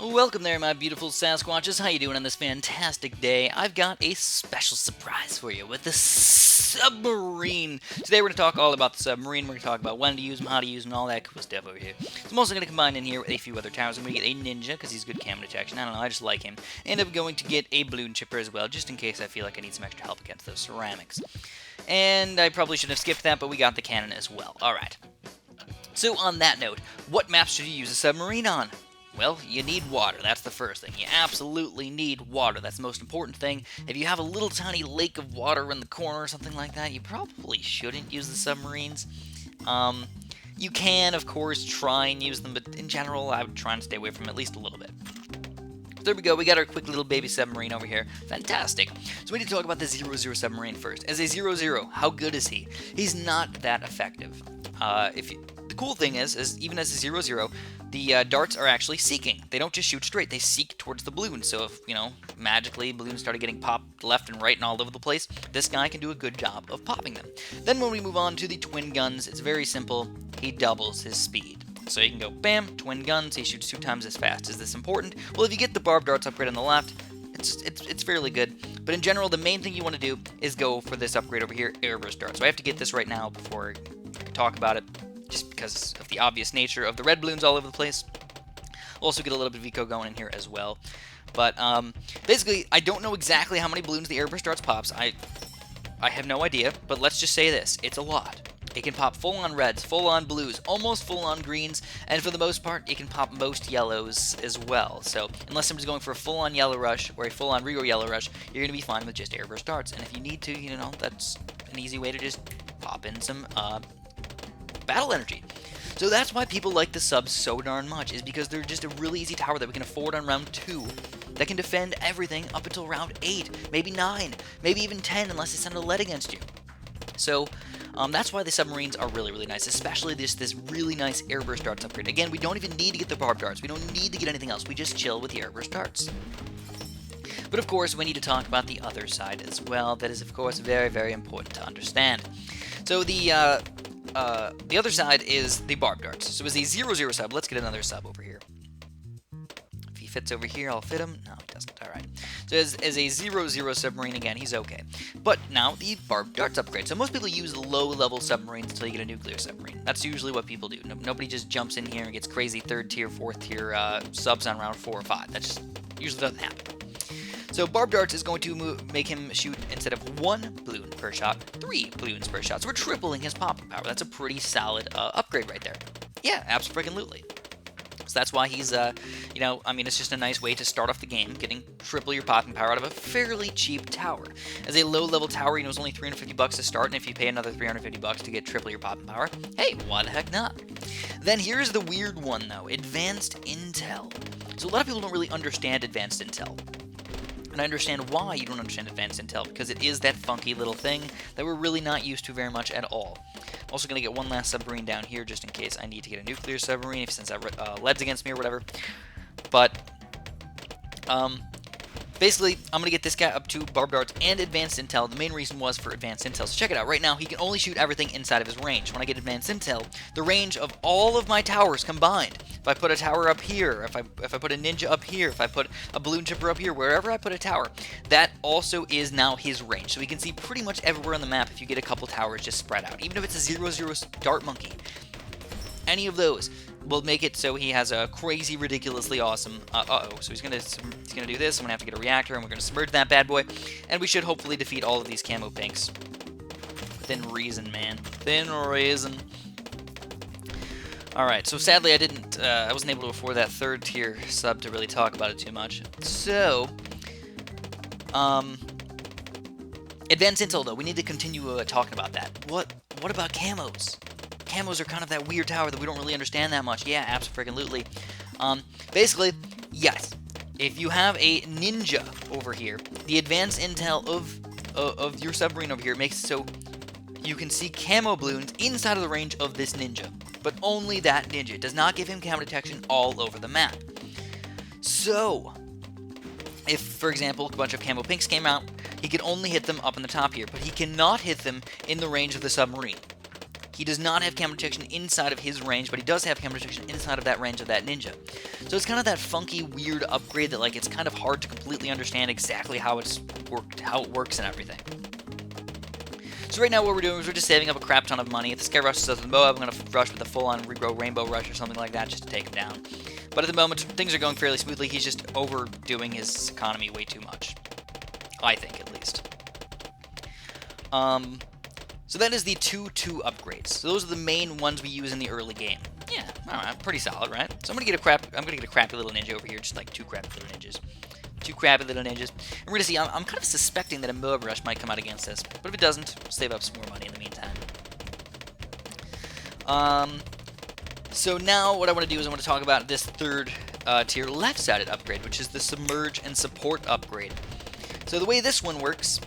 Welcome there, my beautiful Sasquatches. How you doing on this fantastic day? I've got a special surprise for you with the Submarine. Today we're going to talk all about the Submarine. We're going to talk about when to use them, how to use them, and all that cool stuff over here. So I'm also going to combine in here with a few other towers. I'm going to get a Ninja, because he's good camo detection. I don't know, I just like him. And I'm going to get a Balloon Chipper as well, just in case I feel like I need some extra help against those ceramics. And I probably shouldn't have skipped that, but we got the cannon as well. Alright. So on that note, what maps should you use a Submarine on? Well, you need water. That's the first thing. You absolutely need water. That's the most important thing. If you have a little tiny lake of water in the corner or something like that, you probably shouldn't use the submarines. You can, of course, try and use them, but in general, I would try and stay away from them at least a little bit. So there we go. We got our quick little baby submarine over here. Fantastic. So we need to talk about the 0-0 submarine first. As a 0-0, how good is he? He's not that effective. The cool thing is even as a 0-0, the darts are actually seeking. They don't just shoot straight, they seek towards the balloon. So if, magically balloons started getting popped left and right and all over the place, this guy can do a good job of popping them. Then when we move on to the twin guns, it's very simple. He doubles his speed. So you can go bam, twin guns, he shoots 2 times as fast. Is this important? Well, if you get the barbed darts upgrade on the left, it's fairly good. But in general, the main thing you want to do is go for this upgrade over here, airburst dart. So I have to get this right now before I talk about it, just because of the obvious nature of the red balloons all over the place. We'll also get a little bit of eco going in here as well. But basically, I don't know exactly how many balloons the airburst darts pops. I have no idea, but let's just say this. It's a lot. It can pop full-on reds, full-on blues, almost full-on greens, and for the most part, it can pop most yellows as well. So, unless somebody's going for a full-on yellow rush or a full-on regal yellow rush, you're going to be fine with just airburst darts. And if you need to, that's an easy way to just pop in some battle energy. So that's why people like the subs so darn much, is because they're just a really easy tower that we can afford on round 2. That can defend everything up until round 8, maybe 9, maybe even 10, unless they send a lead against you. So, that's why the submarines are really, really nice, especially this really nice airburst darts upgrade. Again, we don't even need to get the barbed darts. We don't need to get anything else. We just chill with the airburst darts. But of course, we need to talk about the other side as well. That is, of course, very, very important to understand. So the other side is the barbed darts. So as a 0-0 sub, let's get another sub over here. If he fits over here, I'll fit him. No, he doesn't. All right. So as a 0-0 submarine, again, he's okay. But now the barbed darts upgrade. So most people use low-level submarines until you get a nuclear submarine. That's usually what people do. Nobody just jumps in here and gets crazy 3rd tier, 4th tier subs on round 4 or 5. That just usually doesn't happen. So barbed darts is going to make him shoot, instead of 1 balloon per shot, 3 balloons per shot. So we're tripling his popping power. That's a pretty solid upgrade right there. Yeah, absolutely. So that's why he's, it's just a nice way to start off the game, getting triple your popping power out of a fairly cheap tower. As a low-level tower, it's only $350 to start, and if you pay another $350 to get triple your popping power, hey, why the heck not? Then here's the weird one, though, advanced intel. So a lot of people don't really understand advanced intel. And I understand why you don't understand advanced intel, because it is that funky little thing that we're really not used to very much at all. I'm also going to get one last submarine down here, just in case I need to get a nuclear submarine, if he sends out leads against me or whatever. But, basically, I'm going to get this guy up to barbed darts and advanced intel. The main reason was for advanced intel. So check it out. Right now, he can only shoot everything inside of his range. When I get advanced intel, the range of all of my towers combined, if I put a tower up here, if I put a ninja up here, if I put a balloon chipper up here, wherever I put a tower, that also is now his range. So we can see pretty much everywhere on the map if you get a couple towers just spread out. Even if it's a 0-0 dart monkey, any of those will make it so he has a crazy, ridiculously awesome. So he's gonna do this. I'm gonna have to get a reactor, and we're gonna submerge that bad boy, and we should hopefully defeat all of these camo pinks. Within reason, man. Within reason. Alright, so sadly I wasn't able to afford that 3rd tier sub to really talk about it too much. So, advanced intel though, we need to continue talking about that. What about camos? Camos are kind of that weird tower that we don't really understand that much. Yeah, absolutely. Basically, yes. If you have a ninja over here, the advanced intel of your submarine over here makes it so you can see camo balloons inside of the range of this ninja. But only that ninja. It does not give him camo detection all over the map. So, if, for example, a bunch of camo pinks came out, he could only hit them up in the top here, but he cannot hit them in the range of the submarine. He does not have camera detection inside of his range, but he does have camera detection inside of that range of that ninja. So it's kind of that funky, weird upgrade that, like, it's kind of hard to completely understand exactly how it works and everything. So right now what we're doing is we're just saving up a crap ton of money. If this guy rushes us with Moab, I'm going to rush with a full-on regrow Rainbow Rush or something like that just to take him down. But at the moment, things are going fairly smoothly. He's just overdoing his economy way too much. I think, at least. So that is the 2-2 upgrades. So those are the main ones we use in the early game. Yeah, alright, pretty solid, right? So I'm gonna get a crappy little ninja over here, just like 2 crappy little ninjas. 2 crappy little ninjas. And we're gonna see, I'm kind of suspecting that a Moab Rush might come out against this. But if it doesn't, we'll save up some more money in the meantime. So now what I want to do is I want to talk about this third tier left-sided upgrade, which is the Submerge and Support upgrade. So the way this one works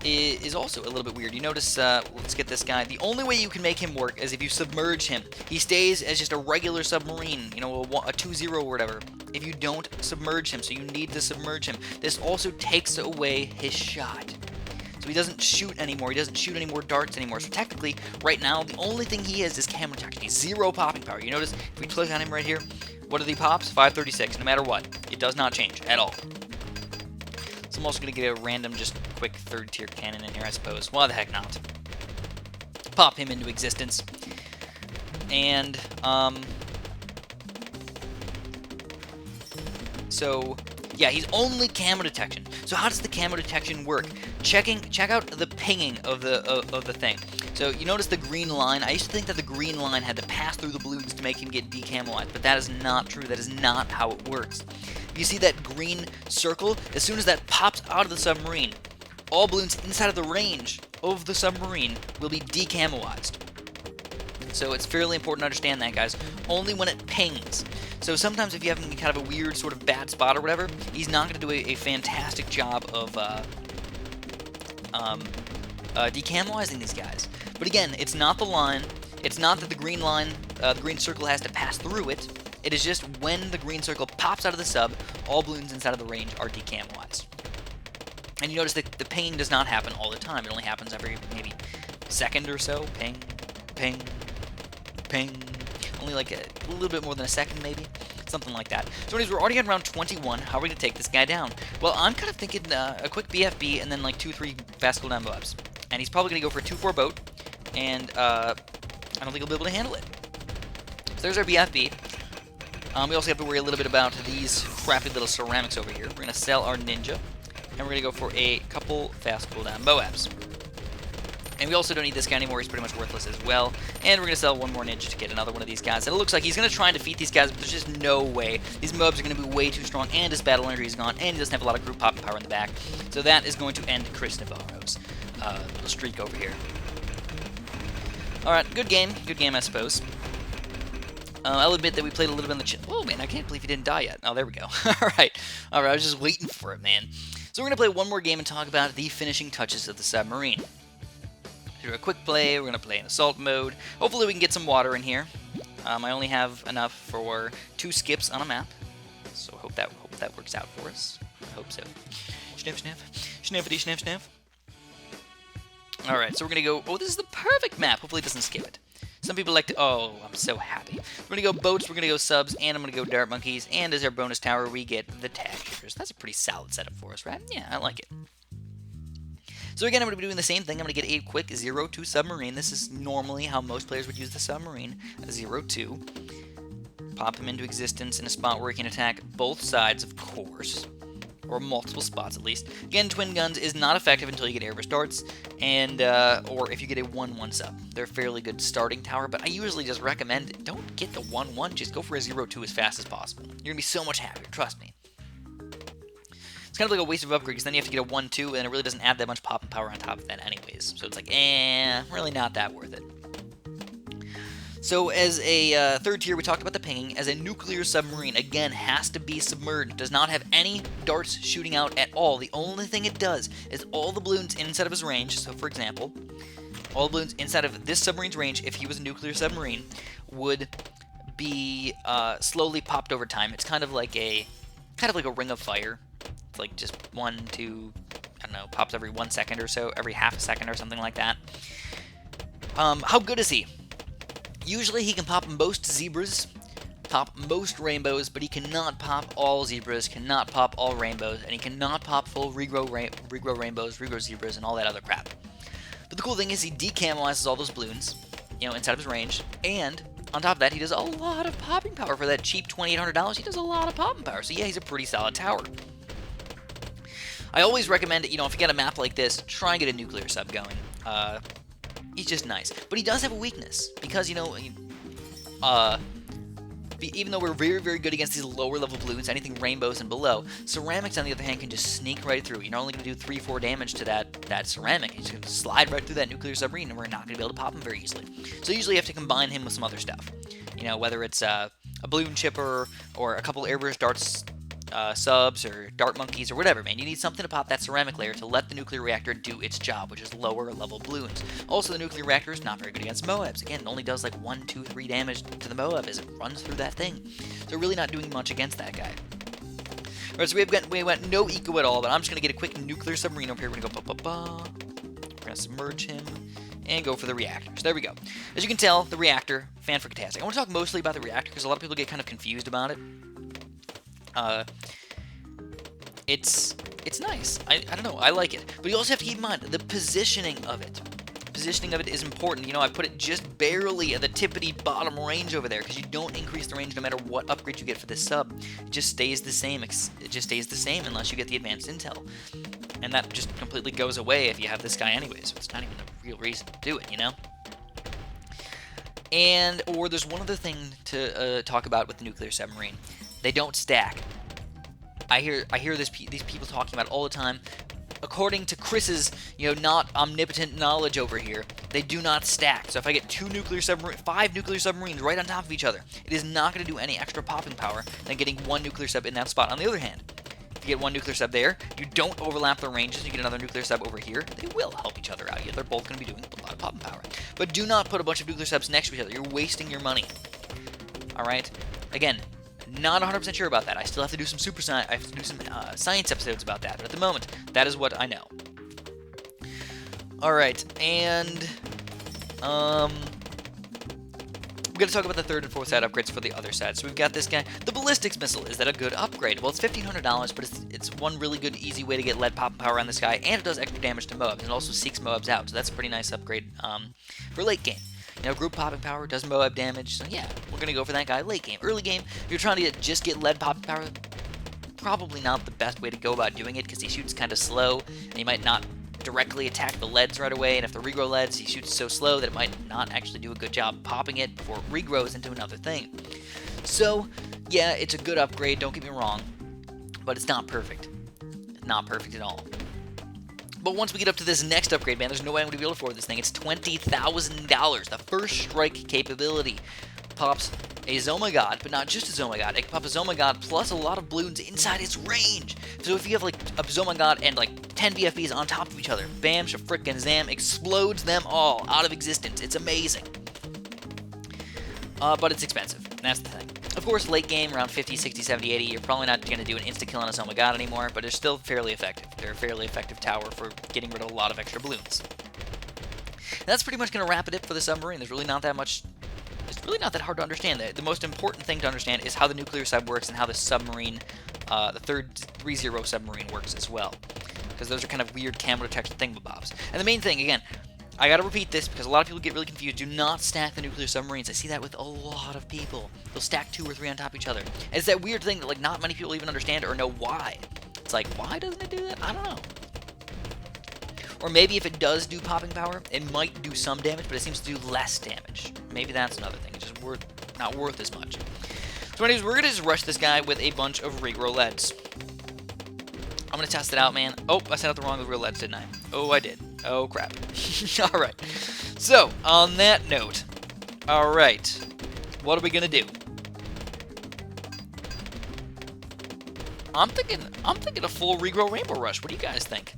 is also a little bit weird. You notice, let's get this guy. The only way you can make him work is if you submerge him. He stays as just a regular submarine, you know, a 2-0 or whatever, if you don't submerge him, so you need to submerge him. This also takes away his shot. So he doesn't shoot anymore, he doesn't shoot any more darts anymore. So technically, right now, the only thing he is camera detection. He's 0 popping power. You notice, if we click on him right here, what are the pops? 536, no matter what. It does not change at all. So I'm also going to get a random, just quick 3rd tier cannon in here, I suppose. Why the heck not? Pop him into existence. And, so, yeah, he's only camo detection. So how does the camo detection work? Check out the pinging of the thing. So you notice the green line. I used to think that the green line had to pass through the balloons to make him get decamoized, but that is not true. That is not how it works. You see that green circle? As soon as that pops out of the submarine, all balloons inside of the range of the submarine will be decamoized. So it's fairly important to understand that, guys. Only when it pings. So sometimes if you have kind of a weird sort of bad spot or whatever, he's not going to do a fantastic job of decamoizing these guys. But again, it's not the line. It's not that the green line, the green circle has to pass through it. It is just when the green circle pops out of the sub, all balloons inside of the range are decamoized. And you notice that the pinging does not happen all the time. It only happens every maybe second or so. Ping, ping, ping. Only like a little bit more than a second, maybe. Something like that. So anyways, we're already at round 21. How are we going to take this guy down? Well, I'm kind of thinking a quick BFB and then like 2-3 fast cooldown Moabs. And he's probably going to go for a 2-4 boat. And I don't think he'll be able to handle it. So there's our BFB. We also have to worry a little bit about these crappy little ceramics over here. We're going to sell our ninja. And we're going to go for a couple fast cooldown Moabs. And we also don't need this guy anymore. He's pretty much worthless as well. And we're going to sell one more ninja to get another one of these guys. And it looks like he's going to try and defeat these guys, but there's just no way. These Moabs are going to be way too strong, and his battle energy is gone, and he doesn't have a lot of group popping power in the back. So that is going to end Chris Navarro's little streak over here. Alright, good game. Good game, I suppose. I'll admit that we played a little bit in the chin. Oh, man, I can't believe he didn't die yet. Oh, there we go. Alright, I was just waiting for it, man. So we're going to play one more game and talk about the finishing touches of the submarine. Do a quick play. We're going to play in assault mode. Hopefully we can get some water in here. I only have enough for 2 skips on a map. So hope that works out for us. I hope so. Sniff, sniff. Sniffity, sniff, sniff. Alright, so we're going to go... Oh, this is the perfect map. Hopefully it doesn't skip it. Some people like to... Oh, I'm so happy. We're going to go boats, we're going to go subs, and I'm going to go dart monkeys. And as our bonus tower, we get the tag kickers. That's a pretty solid setup for us, right? Yeah, I like it. So again, I'm going to be doing the same thing. I'm going to get a quick 0-2 submarine. This is normally how most players would use the submarine. A 0-2. Pop him into existence in a spot where he can attack both sides, of course. Or multiple spots, at least. Again, twin guns is not effective until you get air burst darts, and or if you get a 1-1 sub. They're a fairly good starting tower, but I usually just recommend don't get the 1-1, just go for a 0-2 as fast as possible. You're going to be so much happier, trust me. It's kind of like a waste of upgrade, because then you have to get a 1-2, and it really doesn't add that much pop and power on top of that anyways. So it's like, really not that worth it. So as a third tier, we talked about the pinging. As a nuclear submarine, again, has to be submerged. Does not have any darts shooting out at all. The only thing it does is all the balloons inside of his range. So for example, all the balloons inside of this submarine's range, if he was a nuclear submarine, would be slowly popped over time. It's kind of like a ring of fire. It's like just 1, 2, I don't know, pops every 1 second or so, every half a second or something like that. How good is he? Usually he can pop most zebras, pop most rainbows, but he cannot pop all zebras, cannot pop all rainbows, and he cannot pop full regrow rainbows, regrow zebras, and all that other crap. But the cool thing is he decamalizes all those balloons, inside of his range, and on top of that, he does a lot of popping power for that cheap $2,800. He does a lot of popping power, so yeah, he's a pretty solid tower. I always recommend, if you get a map like this, try and get a nuclear sub going. He's just nice, but he does have a weakness because even though we're very, very good against these lower level balloons, anything rainbows and below, ceramics on the other hand can just sneak right through. You're not only going to do 3-4 damage to that ceramic, he's going to slide right through that nuclear submarine, and we're not going to be able to pop him very easily. So usually you have to combine him with some other stuff. Whether it's a balloon chipper or a couple airburst darts. Subs or dart monkeys or whatever, man. You need something to pop that ceramic layer to let the nuclear reactor do its job, which is lower level balloons. Also, the nuclear reactor is not very good against MOABs. Again, it only does like 1, 2, 3 damage to the MOAB as it runs through that thing. So really not doing much against that guy. Alright, so we went no eco at all, but I'm just going to get a quick nuclear submarine over here. We're going to go We're going to submerge him and go for the reactor. So there we go. As you can tell, the reactor, fan-freaking-tastic. I want to talk mostly about the reactor because a lot of people get kind of confused about it. It's nice. I don't know. I like it. But you also have to keep in mind the positioning of it. Positioning of it is important. I put it just barely at the tippity bottom range over there because you don't increase the range no matter what upgrade you get for this sub. It just stays the same. It just stays the same unless you get the advanced intel. And that just completely goes away if you have this guy anyway, so it's not even a real reason to do it, Or there's one other thing to talk about with the nuclear submarine. They don't stack. I hear these people talking about it all the time. According to Chris's, not omnipotent knowledge over here, they do not stack. So if I get 5 nuclear submarines right on top of each other, it is not going to do any extra popping power than getting 1 nuclear sub in that spot. On the other hand, if you get 1 nuclear sub there, you don't overlap the ranges, you get another nuclear sub over here, they will help each other out. They're both going to be doing a lot of popping power. But do not put a bunch of nuclear subs next to each other. You're wasting your money. Alright? Again, not 100% sure about that. I still have to do some science episodes about that. But at the moment, that is what I know. Alright, and we're going to talk about the 3rd and 4th side upgrades for the other side. So we've got this guy, the Ballistics Missile. Is that a good upgrade? Well, it's $1,500, but it's one really good, easy way to get lead pop power on this guy, and it does extra damage to MOABs, and it also seeks MOABs out. So that's a pretty nice upgrade for late game. Group popping power does MOAB damage, so yeah, we're going to go for that guy late game. Early game, if you're trying to just get lead popping power, probably not the best way to go about doing it, because he shoots kind of slow, and he might not directly attack the leads right away, and if the regrow leads, he shoots so slow that it might not actually do a good job popping it before it regrows into another thing. So, yeah, it's a good upgrade, don't get me wrong, but it's not perfect. Not perfect at all. But once we get up to this next upgrade, man, there's no way I'm going to be able to afford this thing. It's $20,000. The first strike capability pops a Zoma God, but not just a Zoma God. It can pop a Zoma God plus a lot of balloons inside its range. So if you have like a Zoma God and like 10 VFBs on top of each other, bam, shafrickin' zam, explodes them all out of existence. It's amazing. But it's expensive. That's the thing. Of course, late game, around 50, 60, 70, 80, you're probably not going to do an insta-kill on a Zoma God anymore, but they're still fairly effective. They're a fairly effective tower for getting rid of a lot of extra balloons. And that's pretty much going to wrap it up for the submarine. There's really not that much... It's really not that hard to understand. The most important thing to understand is how the nuclear sub works and how the submarine, the third 3-0 submarine works as well. Because those are kind of weird camo detection thingamabobs. And the main thing, again, I gotta repeat this because a lot of people get really confused. Do not stack the nuclear submarines. I see that with a lot of people. They'll stack 2 or 3 on top of each other. And it's that weird thing that like not many people even understand or know why. It's like, why doesn't it do that? I don't know. Or maybe if it does do popping power, it might do some damage, but it seems to do less damage. Maybe that's another thing. It's just not worth as much. So anyways, we're gonna just rush this guy with a bunch of regrow leads. I'm gonna test it out, man. Oh, I set out the wrong regrow leads, didn't I? Oh, I did. Oh, crap. Alright. So, on that note, alright, what are we gonna do? I'm thinking a full regrow rainbow rush. What do you guys think?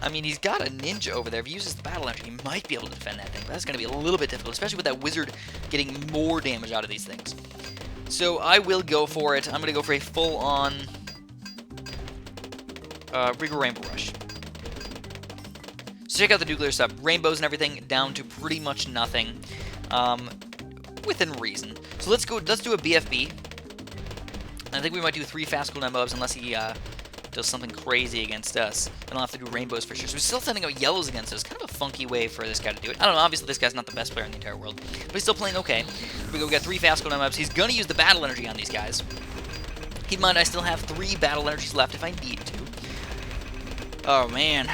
I mean, he's got a ninja over there. If he uses the battle launcher, he might be able to defend that thing, but that's going to be a little bit difficult, especially with that wizard getting more damage out of these things. So I will go for it. I'm going to go for a full-on regrow rainbow rush. So check out the nuclear sub. Rainbows and everything down to pretty much nothing. within reason. So let's do a BFB. I think we might do 3 fast cooldown mobs unless he does something crazy against us. Then I'll have to do rainbows for sure. So we're still sending out yellows against us. Kind of a funky way for this guy to do it. I don't know, obviously this guy's not the best player in the entire world, but he's still playing okay. Here we go, we got 3 fast cooldown mobs. He's gonna use the battle energy on these guys. Keep in mind, I still have 3 battle energies left if I need to. Oh man,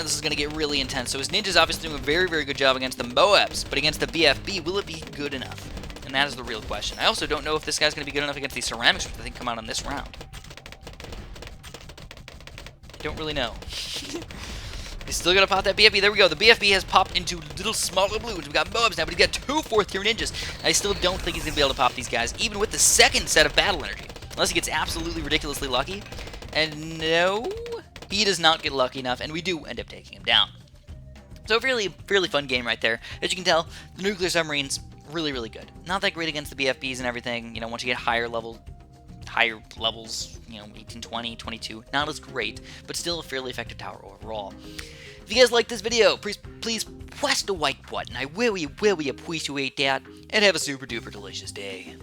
this is gonna get really intense. So his ninja's obviously doing a very, very good job against the Moabs, but against the BFB, will it be good enough? And that is the real question. I also don't know if this guy's gonna be good enough against these ceramics, which I think come out on this round. I don't really know. He's still gonna pop that BFB. There we go. The BFB has popped into little smaller balloons. We've got Moabs now, but he's got 2 4th-tier ninjas. I still don't think he's gonna be able to pop these guys, even with the second set of battle energy. Unless he gets absolutely ridiculously lucky. And no, he does not get lucky enough, and we do end up taking him down. So really fun game right there. As you can tell, the nuclear submarine's really, really good. Not that great against the BFBs and everything. You know, once you get higher levels, you know, 18, 20, 22, not as great, but still a fairly effective tower overall. If you guys like this video, please press the like button. I really appreciate that, and have a super duper delicious day.